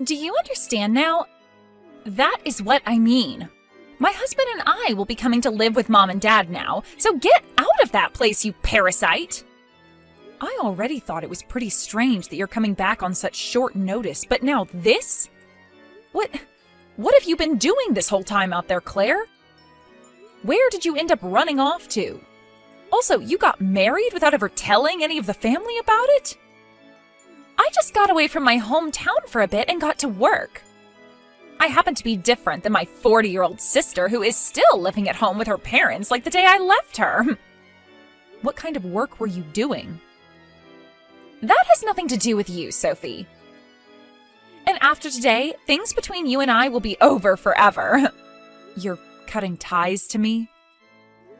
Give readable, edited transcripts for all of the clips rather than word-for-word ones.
Do you understand now? That is what I mean. My husband and I will be coming to live with Mom and Dad now, so get out of that place, you parasite! I already thought it was pretty strange that you're coming back on such short notice, but now this? What have you been doing this whole time out there, Claire? Where did you end up running off to? Also, you got married without ever telling any of the family about it? I just got away from my hometown for a bit and got to work. I happen to be different than my 40-year-old sister who is still living at home with her parents like the day I left her. What kind of work were you doing? That has nothing to do with you, Sophie. And after today, things between you and I will be over forever. You're cutting ties to me?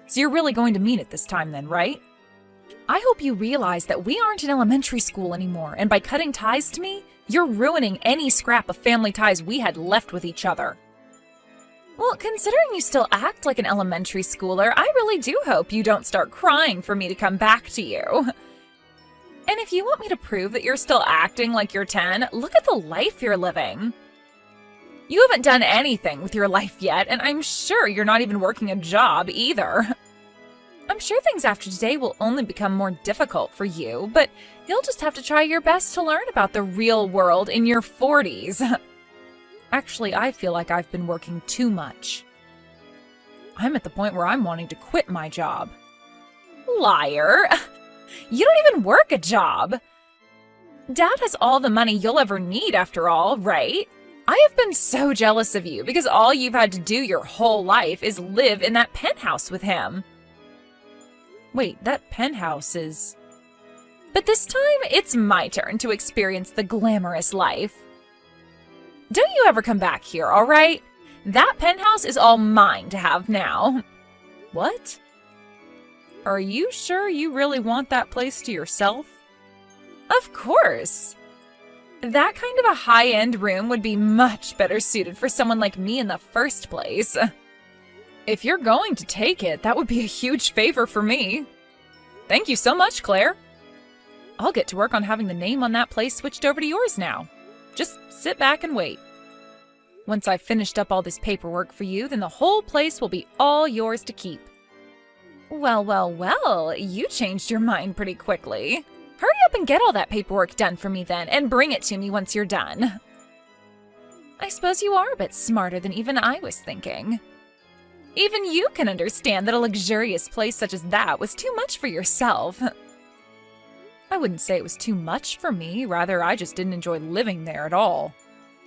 So you're really going to mean it this time then, right? I hope you realize that we aren't in elementary school anymore, and by cutting ties to me, you're ruining any scrap of family ties we had left with each other. Well, considering you still act like an elementary schooler, I really do hope you don't start crying for me to come back to you. And if you want me to prove that you're still acting like you're 10, look at the life you're living. You haven't done anything with your life yet, and I'm sure you're not even working a job either. I'm sure things after today will only become more difficult for you, but you'll just have to try your best to learn about the real world in your 40s. Actually, I feel like I've been working too much. I'm at the point where I'm wanting to quit my job. Liar! You don't even work a job! Dad has all the money you'll ever need after all, right? I have been so jealous of you because all you've had to do your whole life is live in that penthouse with him. Wait, that penthouse is... But this time, it's my turn to experience the glamorous life. Don't you ever come back here, all right? That penthouse is all mine to have now. What? Are you sure you really want that place to yourself? Of course. That kind of a high-end room would be much better suited for someone like me in the first place. If you're going to take it, that would be a huge favor for me. Thank you so much, Claire. I'll get to work on having the name on that place switched over to yours now. Just sit back and wait. Once I've finished up all this paperwork for you, then the whole place will be all yours to keep. Well, you changed your mind pretty quickly. Hurry up and get all that paperwork done for me then, and bring it to me once you're done. I suppose you are a bit smarter than even I was thinking. Even you can understand that a luxurious place such as that was too much for yourself. I wouldn't say it was too much for me, rather I just didn't enjoy living there at all.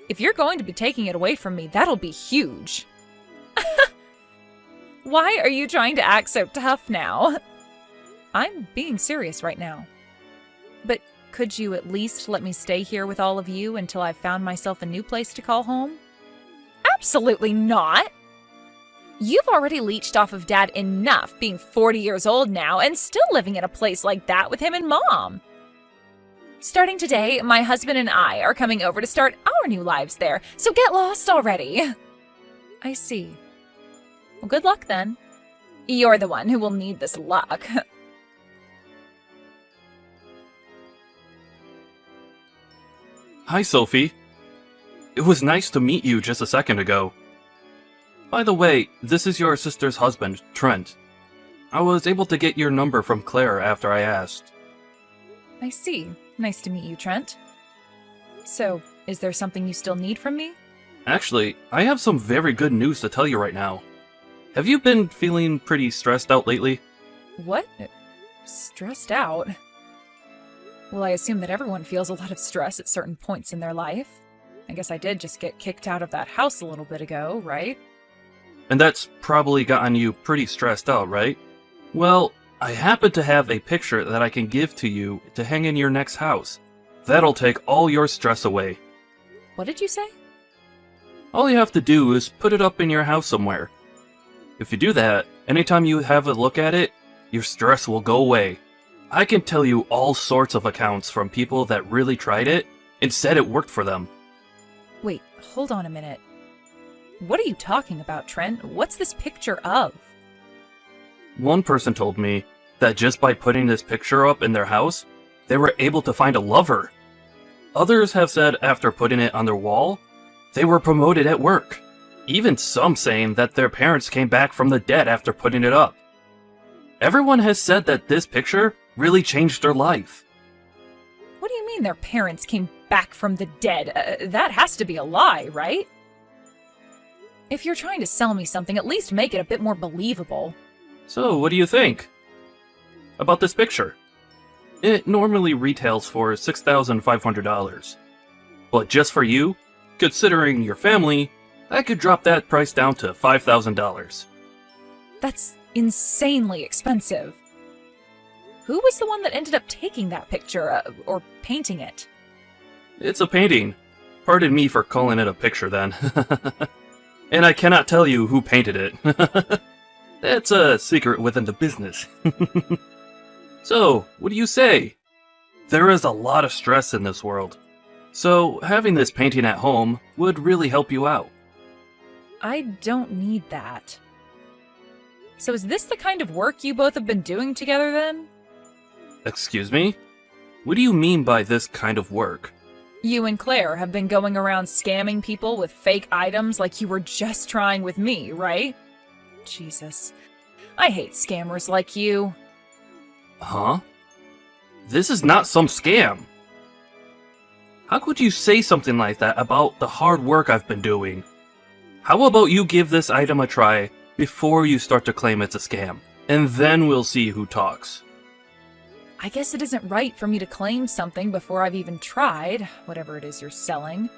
If you're going to be taking it away from me, that'll be huge. Why are you trying to act so tough now? I'm being serious right now. But could you at least let me stay here with all of you until I've found myself a new place to call home? Absolutely not! You've already leached off of Dad enough being 40 years old now and still living in a place like that with him and Mom. Starting today, my husband and I are coming over to start our new lives there, so get lost already. I see. Well, good luck then. You're the one who will need this luck. Hi, Sophie. It was nice to meet you just a second ago. By the way, this is your sister's husband, Trent. I was able to get your number from Claire after I asked. I see. Nice to meet you, Trent. So, is there something you still need from me? Actually, I have some very good news to tell you right now. Have you been feeling pretty stressed out lately? What? Stressed out? Well, I assume that everyone feels a lot of stress at certain points in their life. I guess I did just get kicked out of that house a little bit ago, right? And that's probably gotten you pretty stressed out, right? Well, I happen to have a picture that I can give to you to hang in your next house. That'll take all your stress away. What did you say? All you have to do is put it up in your house somewhere. If you do that, anytime you have a look at it, your stress will go away. I can tell you all sorts of accounts from people that really tried it and said it worked for them. Wait, hold on a minute. What are you talking about, Trent? What's this picture of? One person told me that just by putting this picture up in their house, they were able to find a lover. Others have said after putting it on their wall, they were promoted at work. Even some saying that their parents came back from the dead after putting it up. Everyone has said that this picture really changed their life. What do you mean their parents came back from the dead? That has to be a lie, right? If you're trying to sell me something, at least make it a bit more believable. So, what do you think about this picture? It normally retails for $6,500. But just for you, considering your family, I could drop that price down to $5,000. That's insanely expensive. Who was the one that ended up taking that picture, or painting it? It's a painting. Pardon me for calling it a picture then. And I cannot tell you who painted it. That's a secret within the business. So, what do you say? There is a lot of stress in this world. So, having this painting at home would really help you out. I don't need that. So is this the kind of work you both have been doing together then? Excuse me? What do you mean by this kind of work? You and Claire have been going around scamming people with fake items like you were just trying with me, right? Jesus. I hate scammers like you. Huh? This is not some scam. How could you say something like that about the hard work I've been doing? How about you give this item a try before you start to claim it's a scam, and then we'll see who talks. I guess it isn't right for me to claim something before I've even tried, whatever it is you're selling.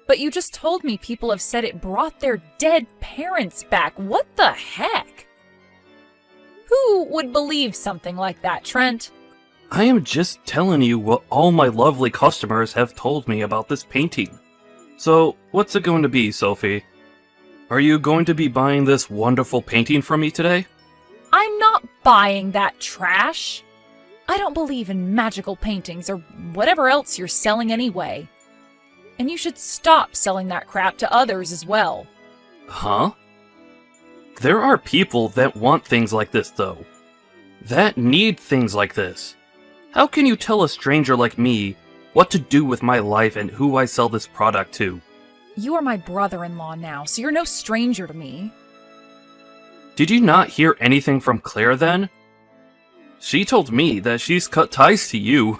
But you just told me people have said it brought their dead parents back. What the heck? Who would believe something like that, Trent? I am just telling you what all my lovely customers have told me about this painting. So, what's it going to be, Sophie? Are you going to be buying this wonderful painting from me today? I'm not buying that trash. I don't believe in magical paintings or whatever else you're selling anyway. And you should stop selling that crap to others as well. Huh? There are people that want things like this, though. That need things like this. How can you tell a stranger like me what to do with my life and who I sell this product to? You are my brother-in-law now, so you're no stranger to me. Did you not hear anything from Claire then? She told me that she's cut ties to you.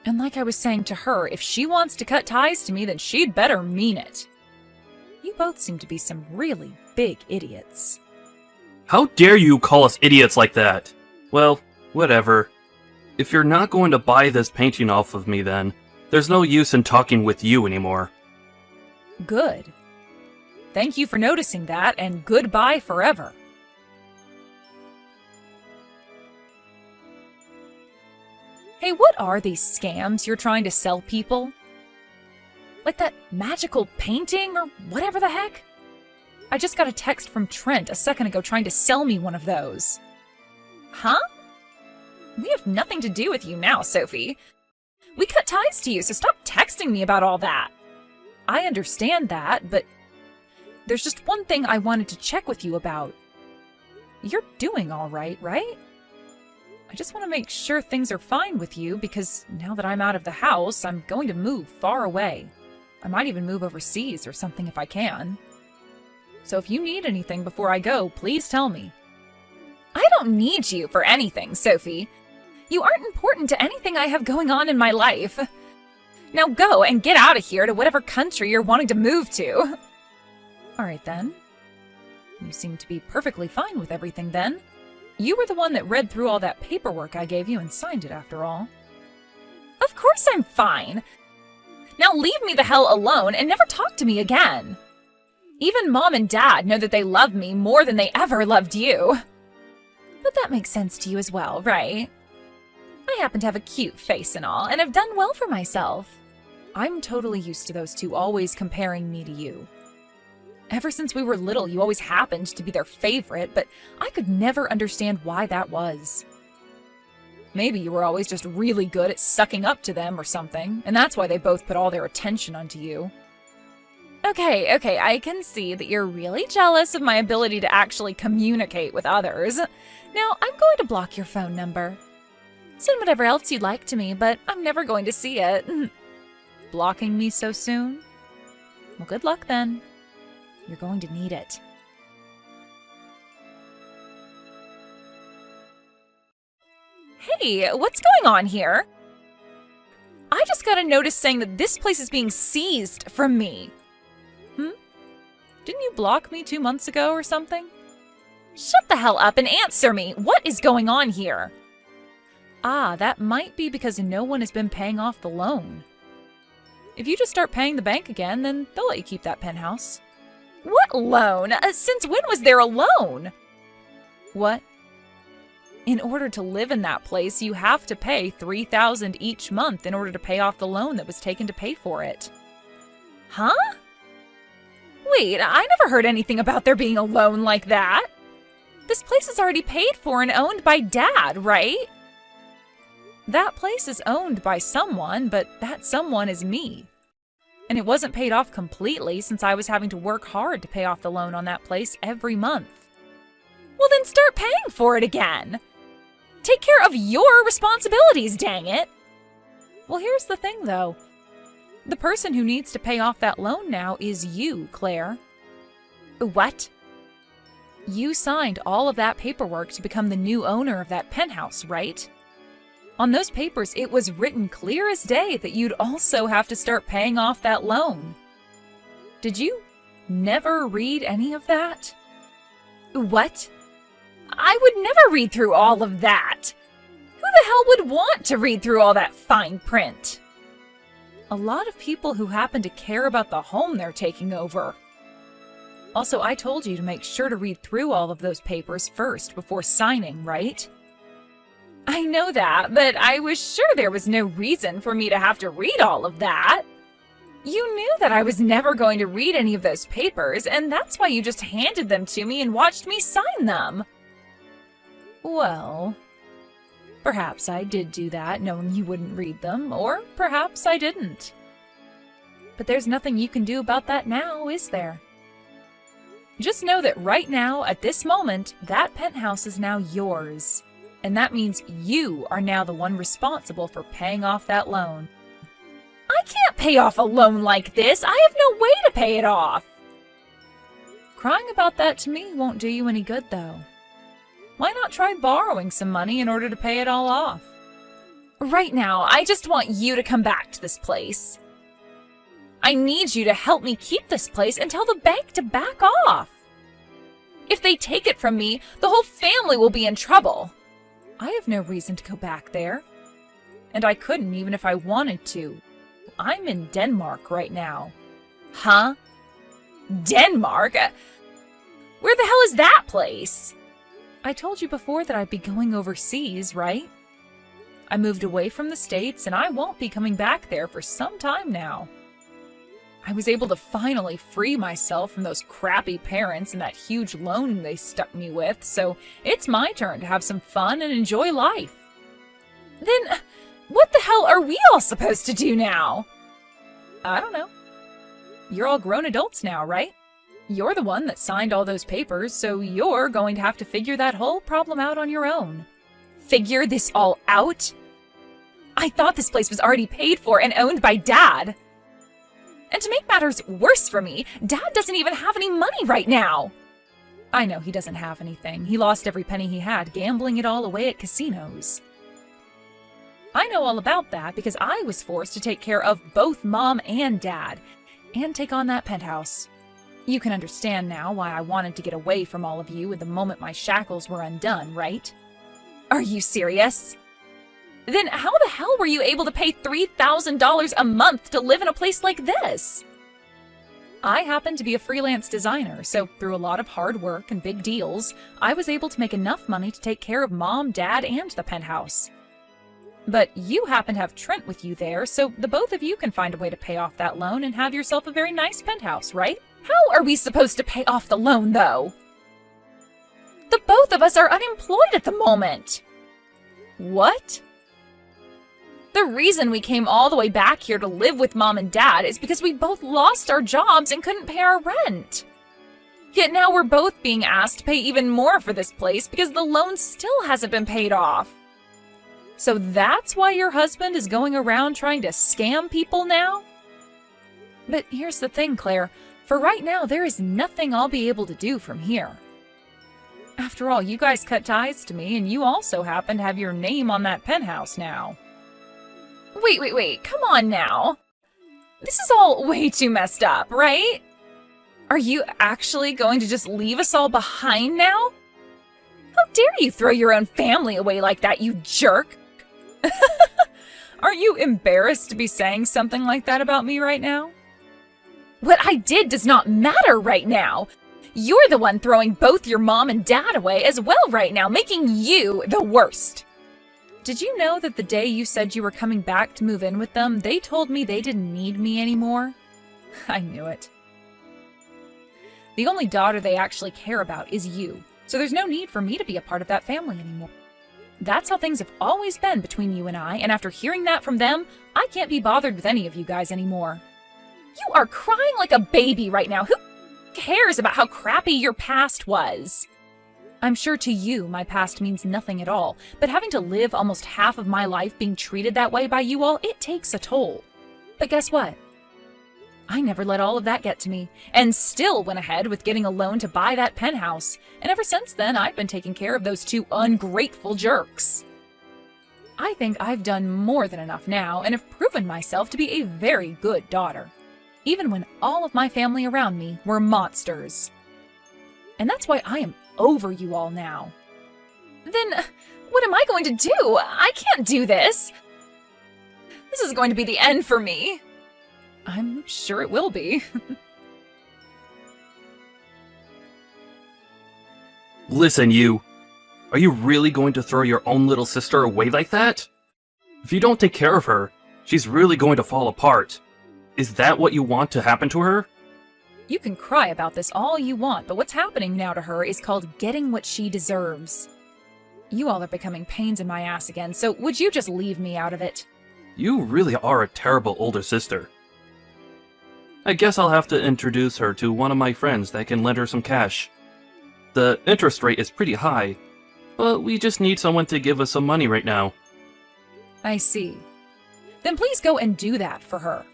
And like I was saying to her, if she wants to cut ties to me, then she'd better mean it. You both seem to be some really big idiots. How dare you call us idiots like that? Well, whatever. If you're not going to buy this painting off of me then, there's no use in talking with you anymore. Good. Thank you for noticing that, and goodbye forever. Hey, what are these scams you're trying to sell people? Like that magical painting or whatever the heck? I just got a text from Trent a second ago trying to sell me one of those. Huh? We have nothing to do with you now, Sophie. We cut ties to you, so stop texting me about all that. I understand that, but there's just one thing I wanted to check with you about. You're doing all right, right? I just want to make sure things are fine with you, because now that I'm out of the house, I'm going to move far away. I might even move overseas or something if I can. So if you need anything before I go, please tell me. I don't need you for anything, Sophie. You aren't important to anything I have going on in my life. Now go and get out of here to whatever country you're wanting to move to. All right then. You seem to be perfectly fine with everything then. You were the one that read through all that paperwork I gave you and signed it after all. Of course I'm fine. Now leave me the hell alone and never talk to me again. Even Mom and Dad know that they love me more than they ever loved you. But that makes sense to you as well, right? I happen to have a cute face and all, and have done well for myself. I'm totally used to those two always comparing me to you. Ever since we were little, you always happened to be their favorite, but I could never understand why that was. Maybe you were always just really good at sucking up to them or something, and that's why they both put all their attention onto you. Okay, I can see that you're really jealous of my ability to actually communicate with others. Now, I'm going to block your phone number. Send whatever else you'd like to me, but I'm never going to see it. Blocking me so soon? Well, good luck then. You're going to need it. Hey, what's going on here? I just got a notice saying that this place is being seized from me. Didn't you block me 2 months ago or something? Shut the hell up and answer me! What is going on here? Ah, that might be because no one has been paying off the loan. If you just start paying the bank again, then they'll let you keep that penthouse. What loan? Since when was there a loan? What? In order to live in that place, you have to pay $3,000 each month in order to pay off the loan that was taken to pay for it. Huh? Wait, I never heard anything about there being a loan like that. This place is already paid for and owned by Dad, right? That place is owned by someone, but that someone is me. And it wasn't paid off completely since I was having to work hard to pay off the loan on that place every month. Well, then start paying for it again. Take care of your responsibilities, dang it. Well, here's the thing, though. The person who needs to pay off that loan now is you, Claire. What? You signed all of that paperwork to become the new owner of that penthouse, right? On those papers, it was written clear as day that you'd also have to start paying off that loan. Did you never read any of that? What? I would never read through all of that. Who the hell would want to read through all that fine print? A lot of people who happen to care about the home they're taking over. Also, I told you to make sure to read through all of those papers first before signing, right? I know that, but I was sure there was no reason for me to have to read all of that. You knew that I was never going to read any of those papers, and that's why you just handed them to me and watched me sign them. Well, perhaps I did do that knowing you wouldn't read them, or perhaps I didn't. But there's nothing you can do about that now, is there? Just know that right now, at this moment, that penthouse is now yours. And that means you are now the one responsible for paying off that loan. I can't pay off a loan like this! I have no way to pay it off! Crying about that to me won't do you any good, though. Why not try borrowing some money in order to pay it all off? Right now, I just want you to come back to this place. I need you to help me keep this place and tell the bank to back off. If they take it from me, the whole family will be in trouble. I have no reason to go back there. And I couldn't even if I wanted to. I'm in Denmark right now. Huh? Denmark? Where the hell is that place? I told you before that I'd be going overseas, right? I moved away from the States and I won't be coming back there for some time now. I was able to finally free myself from those crappy parents and that huge loan they stuck me with, so it's my turn to have some fun and enjoy life. Then, what the hell are we all supposed to do now? I don't know. You're all grown adults now, right? You're the one that signed all those papers, so you're going to have to figure that whole problem out on your own. Figure this all out? I thought this place was already paid for and owned by Dad. And to make matters worse for me, Dad doesn't even have any money right now. I know he doesn't have anything. He lost every penny he had, gambling it all away at casinos. I know all about that because I was forced to take care of both Mom and Dad, and take on that penthouse. You can understand now why I wanted to get away from all of you at the moment my shackles were undone, right? Are you serious? Then how the hell were you able to pay $3,000 a month to live in a place like this? I happen to be a freelance designer, so through a lot of hard work and big deals, I was able to make enough money to take care of Mom, Dad, and the penthouse. But you happen to have Trent with you there, so the both of you can find a way to pay off that loan and have yourself a very nice penthouse, right? How are we supposed to pay off the loan, though? The both of us are unemployed at the moment. What? The reason we came all the way back here to live with Mom and Dad is because we both lost our jobs and couldn't pay our rent. Yet now we're both being asked to pay even more for this place because the loan still hasn't been paid off. So that's why your husband is going around trying to scam people now? But here's the thing, Claire. For right now, there is nothing I'll be able to do from here. After all, you guys cut ties to me, and you also happen to have your name on that penthouse now. Wait, come on now. This is all way too messed up, right? Are you actually going to just leave us all behind now? How dare you throw your own family away like that, you jerk? Aren't you embarrassed to be saying something like that about me right now? What I did does not matter right now. You're the one throwing both your mom and dad away as well right now, making you the worst. Did you know that the day you said you were coming back to move in with them, they told me they didn't need me anymore? I knew it. The only daughter they actually care about is you, so there's no need for me to be a part of that family anymore. That's how things have always been between you and I, and after hearing that from them, I can't be bothered with any of you guys anymore. You are crying like a baby right now. Who cares about how crappy your past was? I'm sure to you, my past means nothing at all, but having to live almost half of my life being treated that way by you all, it takes a toll. But guess what? I never let all of that get to me, and still went ahead with getting a loan to buy that penthouse, and ever since then, I've been taking care of those two ungrateful jerks. I think I've done more than enough now, and have proven myself to be a very good daughter, even when all of my family around me were monsters. And that's why I am over you all now. Then, what am I going to do? I can't do this. This is going to be the end for me. I'm sure it will be. Listen, you. Are you really going to throw your own little sister away like that? If you don't take care of her, she's really going to fall apart. Is that what you want to happen to her? You can cry about this all you want, but what's happening now to her is called getting what she deserves. You all are becoming pains in my ass again, so would you just leave me out of it? You really are a terrible older sister. I guess I'll have to introduce her to one of my friends that can lend her some cash. The interest rate is pretty high, but we just need someone to give us some money right now. I see. Then please go and do that for her.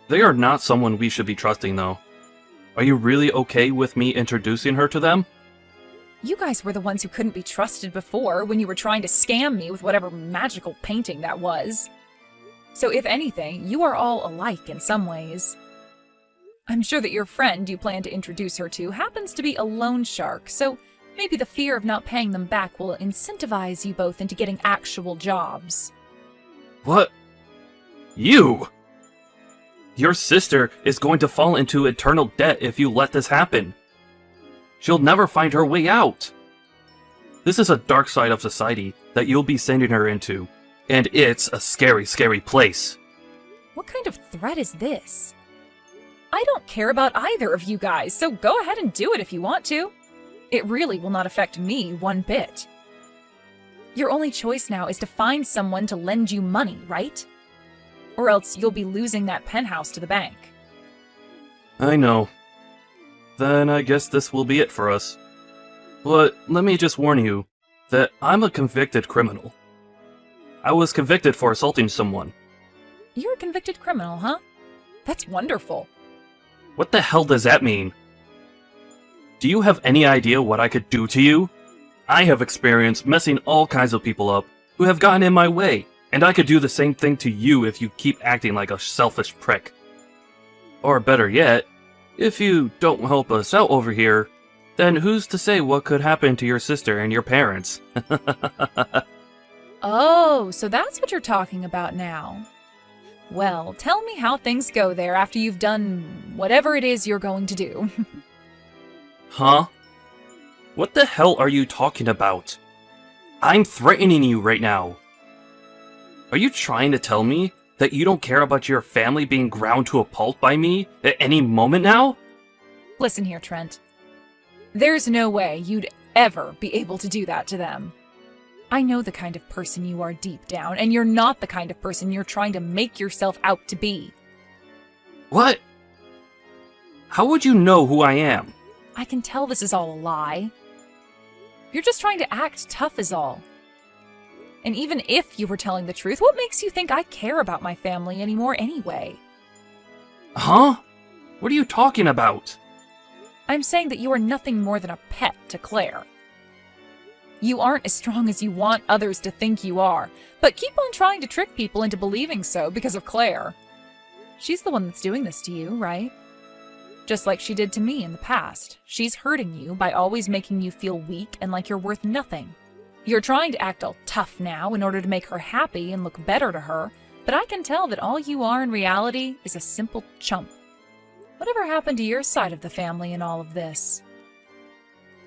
They are not someone we should be trusting, though. Are you really okay with me introducing her to them? You guys were the ones who couldn't be trusted before when you were trying to scam me with whatever magical painting that was. So if anything, you are all alike in some ways. I'm sure that your friend you plan to introduce her to happens to be a loan shark, so maybe the fear of not paying them back will incentivize you both into getting actual jobs. What? You? Your sister is going to fall into eternal debt if you let this happen. She'll never find her way out. This is a dark side of society that you'll be sending her into, and it's a scary, scary place. What kind of threat is this? I don't care about either of you guys, so go ahead and do it if you want to. It really will not affect me one bit. Your only choice now is to find someone to lend you money, right? Or else you'll be losing that penthouse to the bank. I know. Then I guess this will be it for us. But let me just warn you that I'm a convicted criminal. I was convicted for assaulting someone. You're a convicted criminal, huh? That's wonderful. What the hell does that mean? Do you have any idea what I could do to you? I have experience messing all kinds of people up who have gotten in my way, and I could do the same thing to you if you keep acting like a selfish prick. Or better yet, if you don't help us out over here, then who's to say what could happen to your sister and your parents? Oh, so that's what you're talking about now. Well, tell me how things go there after you've done whatever it is you're going to do. Huh? What the hell are you talking about? I'm threatening you right now. Are you trying to tell me that you don't care about your family being ground to a pulp by me at any moment now? Listen here, Trent. There's no way you'd ever be able to do that to them. I know the kind of person you are deep down, and you're not the kind of person you're trying to make yourself out to be. What? How would you know who I am? I can tell this is all a lie. You're just trying to act tough is all. And even if you were telling the truth, what makes you think I care about my family anymore anyway? Huh? What are you talking about? I'm saying that you are nothing more than a pet to Claire. You aren't as strong as you want others to think you are, but keep on trying to trick people into believing so because of Claire. She's the one that's doing this to you, right? Just like she did to me in the past. She's hurting you by always making you feel weak and like you're worth nothing. You're trying to act all tough now in order to make her happy and look better to her, but I can tell that all you are in reality is a simple chump. Whatever happened to your side of the family in all of this?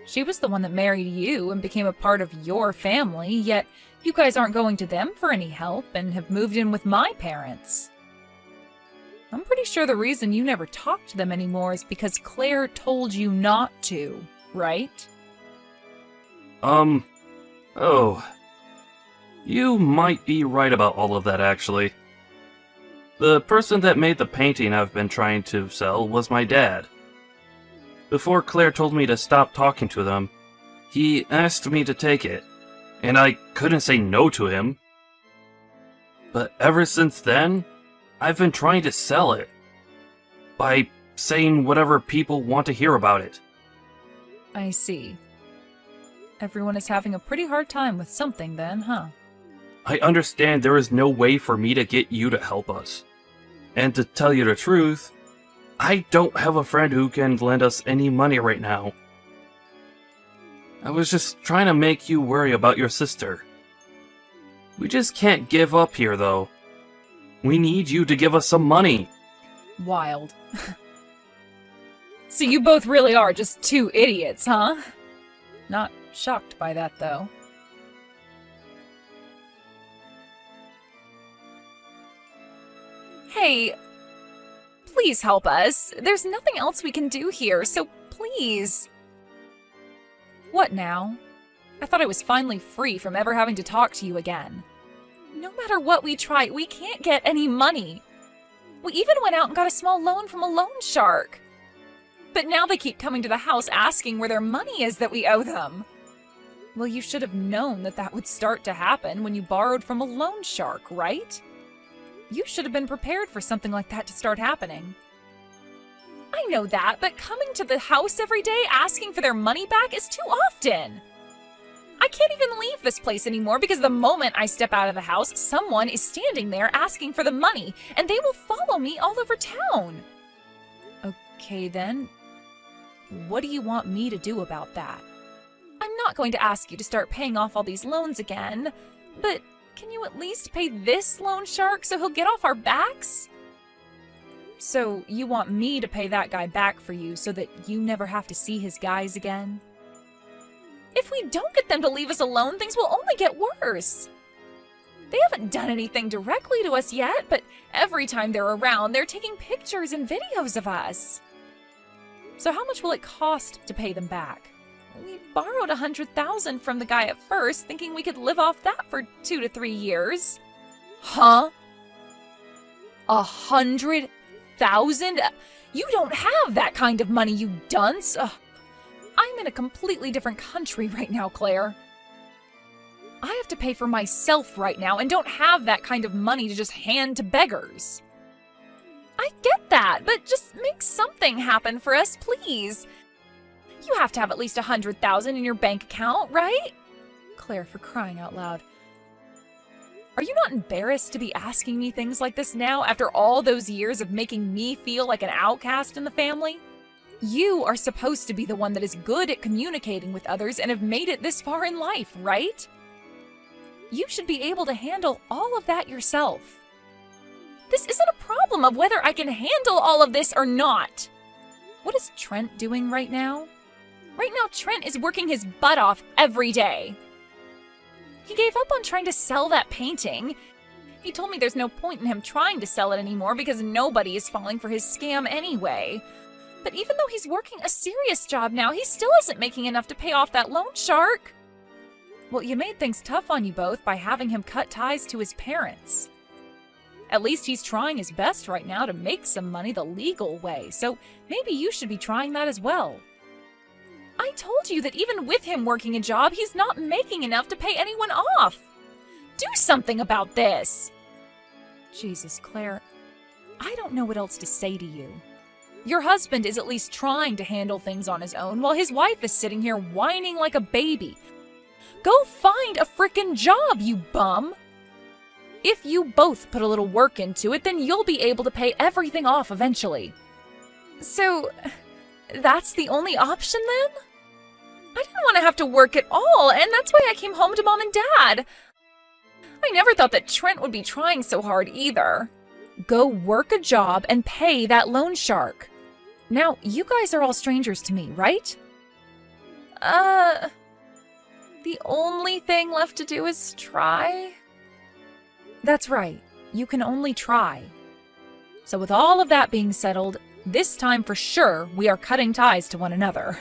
She was the one that married you and became a part of your family, yet you guys aren't going to them for any help and have moved in with my parents. I'm pretty sure the reason you never talk to them anymore is because Claire told you not to, right? Oh. You might be right about all of that, actually. The person that made the painting I've been trying to sell was my dad. Before Claire told me to stop talking to them, he asked me to take it, and I couldn't say no to him. But ever since then, I've been trying to sell it. By saying whatever people want to hear about it. I see. Everyone is having a pretty hard time with something then, huh? I understand there is no way for me to get you to help us. And to tell you the truth, I don't have a friend who can lend us any money right now. I was just trying to make you worry about your sister. We just can't give up here, though. We need you to give us some money. Wild. So you both really are just two idiots, huh? Not shocked by that, though. Hey, please help us. There's nothing else we can do here, so please. What now? I thought I was finally free from ever having to talk to you again. No matter what we try, we can't get any money. We even went out and got a small loan from a loan shark. But now they keep coming to the house asking where their money is that we owe them. Well, you should have known that that would start to happen when you borrowed from a loan shark, right? You should have been prepared for something like that to start happening. I know that, but coming to the house every day asking for their money back is too often. I can't even leave this place anymore because the moment I step out of the house, someone is standing there asking for the money, and they will follow me all over town. Okay then, what do you want me to do about that? I'm not going to ask you to start paying off all these loans again, but can you at least pay this loan shark so he'll get off our backs? So you want me to pay that guy back for you so that you never have to see his guys again? If we don't get them to leave us alone, things will only get worse. They haven't done anything directly to us yet, but every time they're around, they're taking pictures and videos of us. So how much will it cost to pay them back? We borrowed $100,000 from the guy at first, thinking we could live off that for 2 to 3 years. Huh? $100,000? You don't have that kind of money, you dunce. Ugh. I'm in a completely different country right now, Claire. I have to pay for myself right now and don't have that kind of money to just hand to beggars. I get that, but just make something happen for us, please. You have to have at least $100,000 in your bank account, right? Claire, for crying out loud. Are you not embarrassed to be asking me things like this now after all those years of making me feel like an outcast in the family? You are supposed to be the one that is good at communicating with others and have made it this far in life, right? You should be able to handle all of that yourself. This isn't a problem of whether I can handle all of this or not. What is Trent doing right now? Right now, Trent is working his butt off every day. He gave up on trying to sell that painting. He told me there's no point in him trying to sell it anymore because nobody is falling for his scam anyway. But even though he's working a serious job now, he still isn't making enough to pay off that loan shark. Well, you made things tough on you both by having him cut ties to his parents. At least he's trying his best right now to make some money the legal way, so maybe you should be trying that as well. I told you that even with him working a job, he's not making enough to pay anyone off. do something about this! Jesus, Claire, I don't know what else to say to you. Your husband is at least trying to handle things on his own while his wife is sitting here whining like a baby. Go find a frickin' job, you bum! If you both put a little work into it, then you'll be able to pay everything off eventually. So, that's the only option then? I didn't want to have to work at all, and that's why I came home to Mom and Dad. I never thought that Trent would be trying so hard either. Go work a job and pay that loan shark. Now, you guys are all strangers to me, right? The only thing left to do is try? That's right. You can only try. So with all of that being settled, this time for sure we are cutting ties to one another.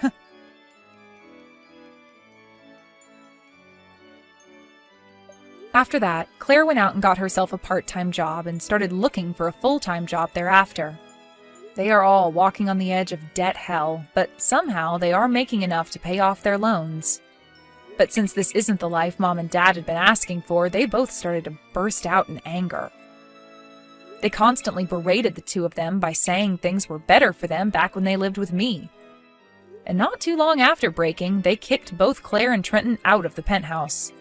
After that, Claire went out and got herself a part-time job and started looking for a full-time job thereafter. They are all walking on the edge of debt hell, but somehow they are making enough to pay off their loans. But since this isn't the life Mom and Dad had been asking for, they both started to burst out in anger. They constantly berated the two of them by saying things were better for them back when they lived with me. And not too long after breaking, they kicked both Claire and Trenton out of the penthouse.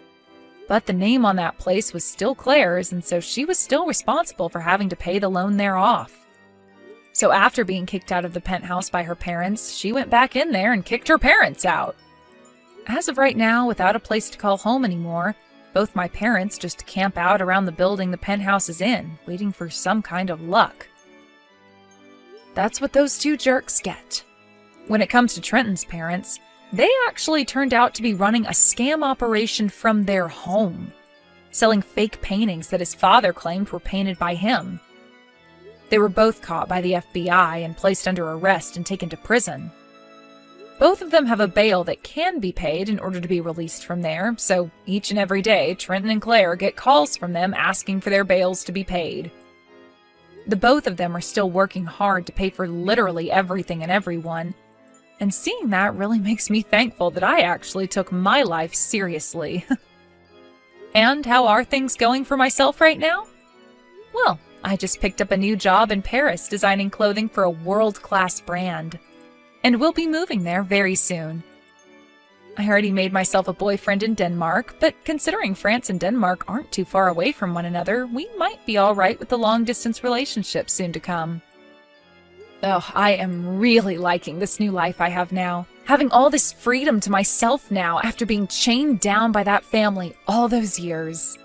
But the name on that place was still Claire's, and so she was still responsible for having to pay the loan there off. So after being kicked out of the penthouse by her parents, she went back in there and kicked her parents out. As of right now, without a place to call home anymore, both my parents just camp out around the building the penthouse is in, waiting for some kind of luck. That's what those two jerks get. When it comes to Trenton's parents, they actually turned out to be running a scam operation from their home, selling fake paintings that his father claimed were painted by him. They were both caught by the FBI and placed under arrest and taken to prison. Both of them have a bail that can be paid in order to be released from there, so each and every day, Trenton and Claire get calls from them asking for their bails to be paid. The both of them are still working hard to pay for literally everything and everyone, and seeing that really makes me thankful that I actually took my life seriously. And how are things going for myself right now? Well, I just picked up a new job in Paris designing clothing for a world-class brand. And we'll be moving there very soon. I already made myself a boyfriend in Denmark, but considering France and Denmark aren't too far away from one another, we might be all right with the long-distance relationship soon to come. Oh, I am really liking this new life I have now. Having all this freedom to myself now after being chained down by that family all those years.